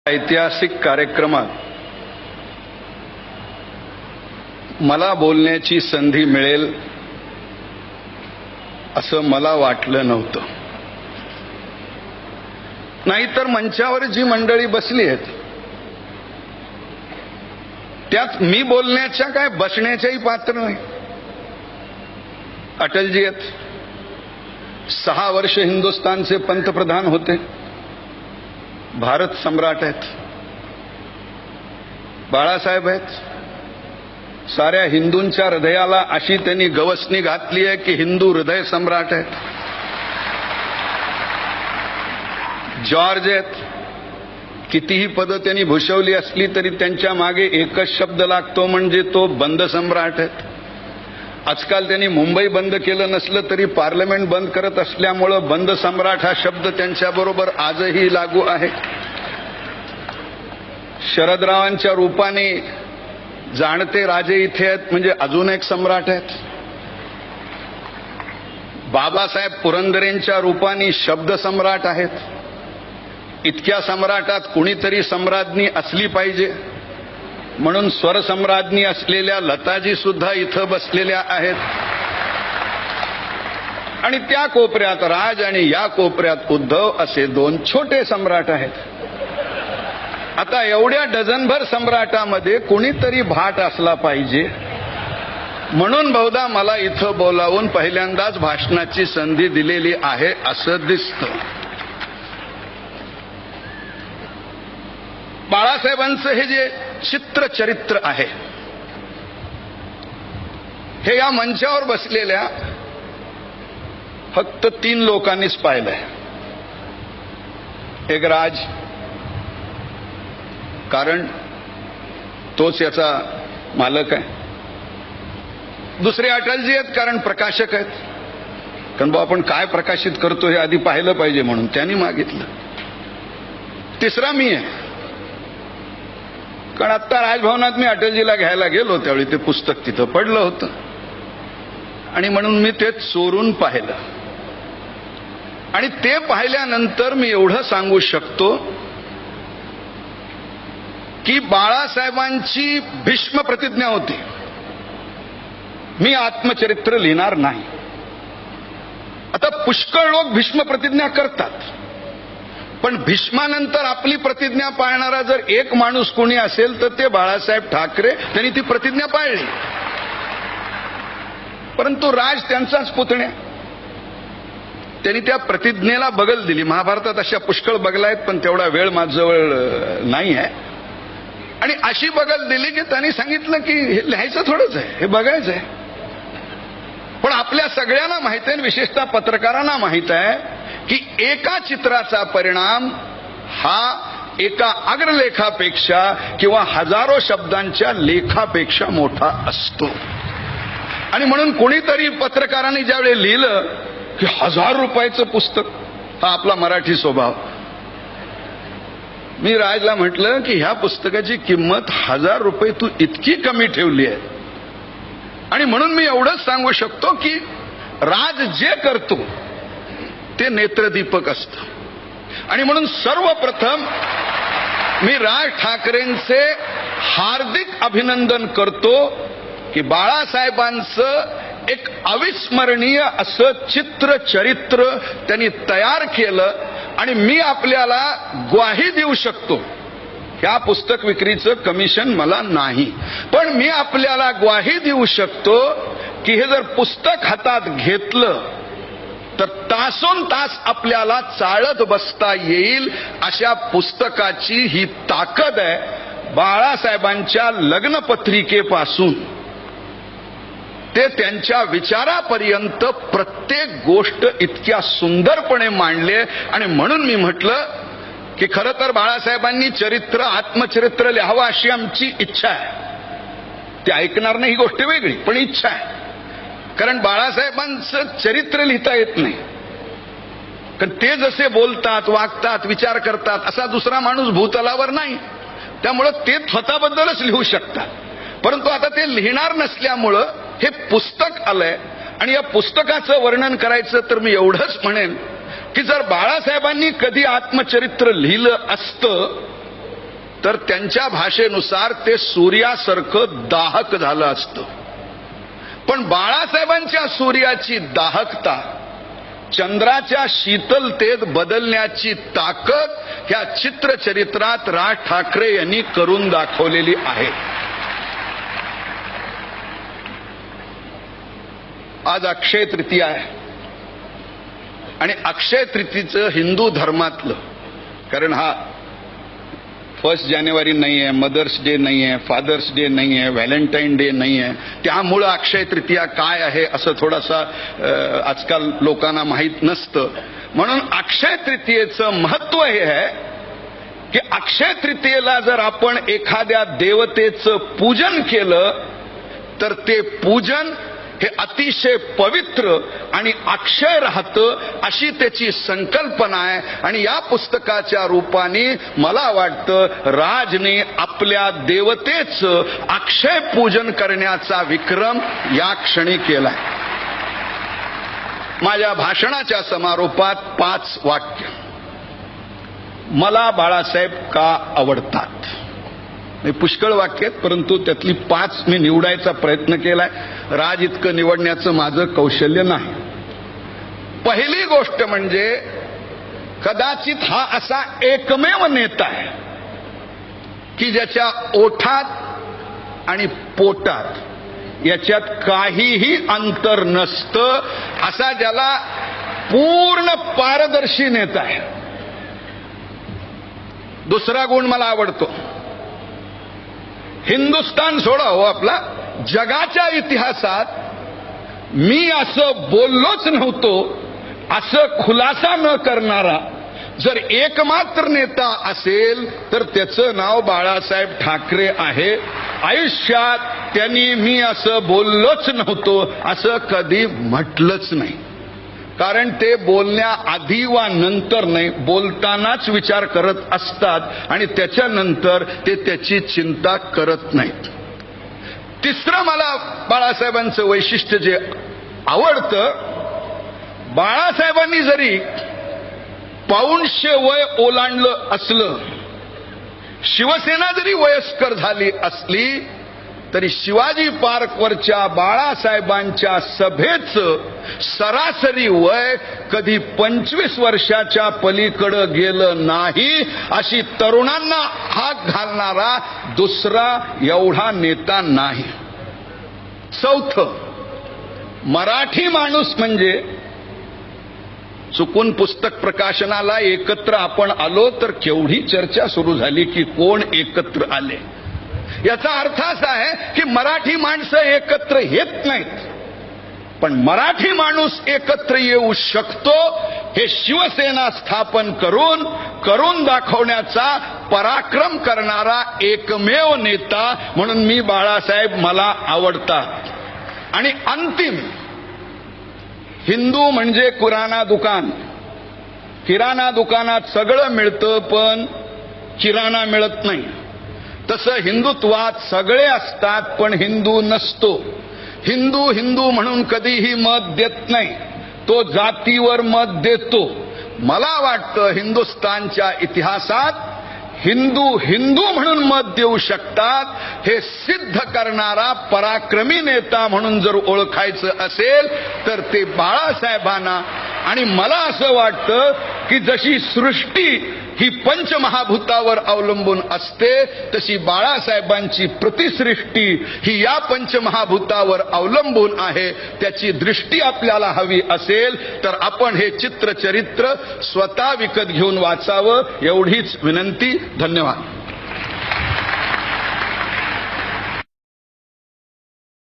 ऐतिहासिक कार्यक्रमात मला बोलण्याची संधी मिळेल असं मला वाटलं नव्हतं. नाहीतर मंचावर जी मंडळी बसली आहेत त्यात मी बोलण्याच्या काय बसण्याच्याही पात्र नाही. अटलजी आहेत, 6 वर्ष हिंदुस्थानचे पंतप्रधान होते, भारत सम्राट आहेत. बाळासाहेब आहेत, साऱ्या हिंदूंच्या हृदयाला अशी त्यांनी गवसणी घातली आहे की हिंदू हृदय सम्राट आहेत. जॉर्ज आहेत, कितीही पदं त्यांनी भूषवली असली तरी त्यांच्या मागे एकच शब्द लागतो म्हणजे तो बंद सम्राट आहेत. आजकाल त्यांनी मुंबई बंद केलं नसलं तरी पार्लमेंट बंद करत असल्यामुळं बंद सम्राट हा शब्द त्यांच्याबरोबर आजही लागू आहे. शरदरावांच्या रूपाने जाणते राजे इथे आहेत म्हणजे अजून एक सम्राट आहेत. बाबासाहेब पुरंदरेंच्या रूपाने शब्द सम्राट आहेत. इतक्या सम्राटात कुणीतरी सम्राज्ञी असली पाहिजे म्हणून स्वरसम्राज्ञी असलेल्या लताजी सुद्धा इथं बसलेल्या आहेत. आणि त्या कोपऱ्यात राज आणि या कोपऱ्यात उद्धव असे 2 छोटे सम्राट आहेत. आता एवढ्या डझनभर सम्राटामध्ये कुणीतरी भाट असला पाहिजे म्हणून बहुधा मला इथं बोलावून पहिल्यांदाच भाषणाची संधी दिलेली आहे असं दिसतं. बाळासाहेबांचं हे जे चित्रचरित्र आहे हे या मंचावर बसलेल्या फक्त 3 लोकांनीच पाहिलंय. एक राज, कारण तोच याचा मालक आहे. दुसरे अटलजी आहेत, कारण प्रकाशक आहेत, कारण बा आपण काय प्रकाशित करतो हे आधी पाहिलं पाहिजे म्हणून त्यांनी मागितलं. तिसरा मी आहे, कारण आता राजभवनात मी अटलजीला घ्यायला गेलो त्यावेळी ते पुस्तक तिथं पडलं होतं आणि म्हणून मी ते चोरून पाहिलं. आणि ते पाहिल्यानंतर मी एवढं सांगू शकतो की बाळासाहेबांची भीष्म प्रतिज्ञा होती, मी आत्मचरित्र लिहिणार नाही. आता पुष्कळ लोक भीष्म प्रतिज्ञा करतात, पण भीष्मानंतर आपली प्रतिज्ञा पाळणारा जर एक माणूस कोणी असेल तर ते बाळासाहेब ठाकरे. त्यांनी ती प्रतिज्ञा पाळली. परंतु राज त्यांचाच पुतण्या, त्यांनी त्या प्रतिज्ञेला बगल दिली. महाभारतात अशा पुष्कळ बगला आहेत पण तेवढा वेळ माझ्याजवळ नाही आहे. आणि अशी बगल दिली की त्यांनी सांगितलं की हे लिहायचं थोडंच आहे, हे बघायचं आहे. पण आपल्या सगळ्यांना माहित आहे, विशेषतः पत्रकारांना माहित आहे की एका चित्राचा परिणाम हा एका अग्रलेखापेक्षा किंवा हजारो शब्दांच्या लेखापेक्षा मोठा असतो. आणि म्हणून कोणीतरी पत्रकारांनी ज्यावेळी लिहिलं की 1000 रुपयाचं पुस्तक, हा आपला मराठी स्वभाव, मी राजला म्हटलं की ह्या पुस्तकाची किंमत 1000 रुपये तू इतकी कमी ठेवली आहे. आणि म्हणून मी एवढंच सांगू शकतो की राज जे करतो ते नेत्रदीपक असतं. आणि म्हणून सर्वप्रथम मी राज ठाकरेंचे हार्दिक अभिनंदन करतो की बाळासाहेबांचं एक अविस्मरणीय असं चित्रचरित्र त्यांनी तयार केलं. आणि मी आपल्याला ग्वाही देऊ शकतो, ह्या पुस्तक विक्रीचं कमिशन मला नाही, पण मी आपल्याला ग्वाही देऊ शकतो की हे जर पुस्तक हातात घेतलं तर तासोन तास आपल्याला चालत बसता येईल अशा पुस्तकाची ही ताकद आहे. बाळासाहेबांच्या लग्नपत्रिकेपासून ते त्यांच्या विचारापर्यंत प्रत्येक गोष्ट इतक्या सुंदरपणे मांडले. आणि म्हणून मी म्हटलं की खरं तर बाळासाहेबांनी चरित्र, आत्मचरित्र लिहावं अशी आमची इच्छा आहे. ते ऐकणार नाही ही गोष्ट वेगळी, पण इच्छा आहे. कारण बाळासाहेबांचं चरित्र लिहिता येत नाही, कारण ते जसे बोलतात, वागतात, विचार करतात असा दुसरा माणूस भूतलावर नाही. त्यामुळं ते स्वतःबद्दलच लिहू शकतात. परंतु आता ते लिहिणार नसल्यामुळं हे पुस्तक आलंय. आणि या पुस्तकाचं वर्णन करायचं तर मी एवढंच म्हणेन की जर बाळासाहेबांनी कधी आत्मचरित्र लिहिलं असतं तर त्यांच्या भाषेनुसार ते सूर्यासारखं दाहक झालं असतं. पण बाळासाहेबांच्या सूर्याची दाहकता चंद्राच्या शीतलतेत बदलण्याची ताकद ह्या चित्रचरित्रात राज ठाकरे यांनी करून दाखवलेली आहे. आज अक्षय तृतीया आहे आणि अक्षय तृतीयेचं हिंदू धर्मातलं, कारण हा 1 जानेवारी नाही आहे, मदर्स डे नाही आहे, फादर्स डे नाही आहे, व्हॅलेंटाईन डे नाही आहे, त्यामुळं अक्षय तृतीया काय आहे असं थोडासा आजकाल लोकांना माहीत नसतं. म्हणून अक्षय तृतीयेचं महत्व हे आहे की अक्षय तृतीयेला जर आपण एखाद्या देवतेचं पूजन केलं तर ते पूजन हे अतिशय पवित्र आणि अक्षय राहतं, अशी त्याची संकल्पना आहे. आणि या पुस्तकाच्या रूपाने मला वाटतं राजने आपल्या देवतेचं अक्षय पूजन करण्याचा विक्रम या क्षणी केलाय. माझ्या भाषणाच्या समारोपात 5 वाक्य. मला बाळासाहेब का आवडतात. पुष्कळ वाक्य आहेत, परंतु त्यातली 5 मी निवडायचा प्रयत्न केलाय. राज इतकं निवडण्याचं माझं कौशल्य नाही. पहिली गोष्ट म्हणजे कदाचित हा असा एकमेव नेता आहे की ज्याच्या ओठात आणि पोटात याच्यात काहीही अंतर नसतं, असा ज्याला पूर्ण पारदर्शी नेता आहे. दुसरा गुण मला आवडतो. हिंदुस्तान सोडा हो आपला, जगाच्या इतिहासात मी असं बोललोच नव्हतो असं खुलासा न करणारा जर एकमात्र नेता असेल तर त्याचं नाव बाळासाहेब ठाकरे आहे. आयुष्यात त्यांनी मी असं बोललोच नव्हतो असं कधी म्हटलंच नाही. कारण ते बोलण्याआधी वा नंतर नाही, बोलतानाच विचार करत असतात आणि त्याच्यानंतर ते त्याची चिंता करत नाहीत. तिसरं मला बाळासाहेबांचं वैशिष्ट्य जे आवडतं, बाळासाहेबांनी जरी 500 वय ओलांडलं असलं, शिवसेना जरी वयस्कर झाली असली तरी शिवाजी पार्कवरच्या बाळासाहेबांच्या सभेचं सरासरी वय कधी 25 वर्षाच्या पलीकडं गेलं नाही, अशी तरुणांना हाक घालणारा दुसरा एवढा नेता नाही. चौथं, मराठी माणूस म्हणजे चुकून पुस्तक प्रकाशनाला एकत्र आपण आलो तर केवढी चर्चा सुरू झाली की कोण एकत्र आले. याचा अर्थ असा आहे की मराठी माणसं एकत्र येत नाहीत, पण मराठी माणूस एकत्र येऊ शकतो हे शिवसेना स्थापन करून दाखवण्याचा पराक्रम करणारा एकमेव नेता म्हणून मी बाळासाहेब मला आवडतात. आणि अंतिम, हिंदू म्हणजे किराणा दुकान. किराणा दुकानात सगळं मिळतं पण किराणा मिळत नाही. तसं हिंदुत्वात सगळे असतात पण हिंदू नसतो. हिंदू हिंदू म्हणून कधीही मत देत नाही, तो जातीवर मत देतो. मला वाटतं हिंदुस्थानच्या इतिहासात हिंदू हिंदू म्हणून मत देऊ शकतात हे सिद्ध करणारा पराक्रमी नेता म्हणून जर ओळखायचं असेल तर ते बाळासाहेबांना. आणि मला असं वाटतं की जशी सृष्टी ही पंचमहाभूतावर अवलंबून असते तशी बाळासाहेबांची प्रतिसृष्टी ही या पंचमहाभूतावर अवलंबून आहे. त्याची दृष्टी आपल्याला हवी असेल तर आपण हे चित्रचरित्र स्वतः विकत घेऊन वाचावं, एवढीच विनंती. धन्यवाद.